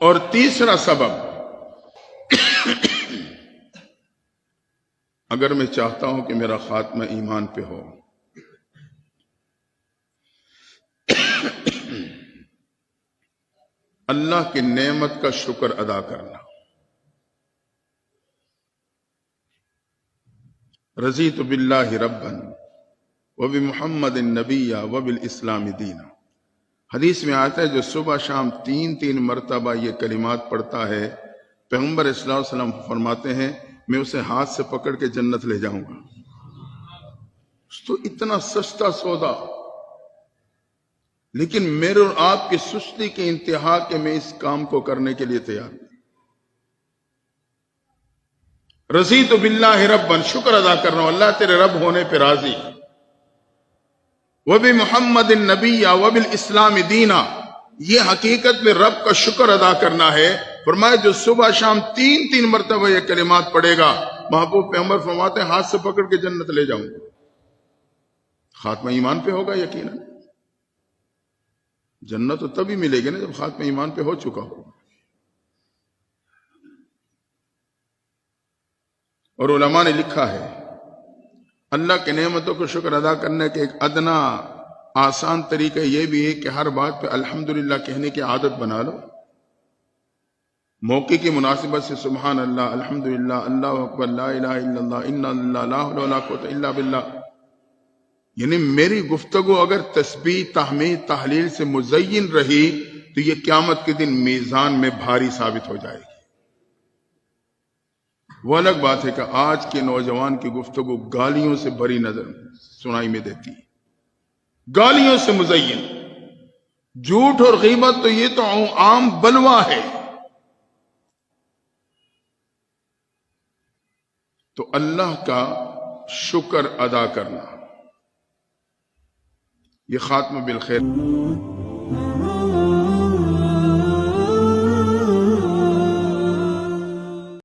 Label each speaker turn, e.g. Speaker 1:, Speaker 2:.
Speaker 1: اور تیسرا سبب، اگر میں چاہتا ہوں کہ میرا خاتمہ ایمان پہ ہو، اللہ کی نعمت کا شکر ادا کرنا۔ رضیت باللہ ربا وبمحمد نبیا وبالاسلام دینا۔ حدیث میں آتا ہے جو صبح شام تین مرتبہ یہ کلمات پڑھتا ہے، پیغمبر صلی اللہ علیہ وسلم فرماتے ہیں میں اسے ہاتھ سے پکڑ کے جنت لے جاؤں گا۔ تو اتنا سستا سودا، لیکن میرے اور آپ کی سستی کی انتہا کہ میں اس کام کو کرنے کے لیے تیار ہوں۔ رضیت باللہ ربا، شکر ادا کر رہا ہوں اللہ تیرے رب ہونے پہ راضی، وبمحمد النبی وبالاسلام دینا، یہ حقیقت میں رب کا شکر ادا کرنا ہے۔ فرمایا جو صبح شام تین مرتبہ یہ کلمات پڑھے گا، محبوب پیغمبر فرماتے ہیں ہاتھ سے پکڑ کے جنت لے جاؤں گا۔ خاتمہ ایمان پہ ہوگا یقیناً، جنت تو تبھی ملے گی نا جب خاتمہ ایمان پہ ہو چکا ہو۔ اور علماء نے لکھا ہے اللہ کی نعمتوں کو شکر ادا کرنے کے ایک ادنا آسان طریقہ یہ بھی ہے کہ ہر بات پہ الحمدللہ کہنے کی عادت بنا لو۔ موقع کی مناسبت سے سبحان اللہ، الحمدللہ، اللہ اکبر، لا الہ الا اللہ، انا للہ، لا حول ولا قوت الا باللہ۔ یعنی میری گفتگو اگر تسبیح، تحمید، تحلیل سے مزین رہی تو یہ قیامت کے دن میزان میں بھاری ثابت ہو جائے گی۔ وہ الگ بات ہے کہ آج کے نوجوان کی گفتگو گالیوں سے بھری نظر سنائی میں دیتی ہے، گالیوں سے مزین، جھوٹ اور غیبت تو یہ تو عام بلوہ ہے۔ تو اللہ کا شکر ادا کرنا، یہ خاتمہ بالخیر۔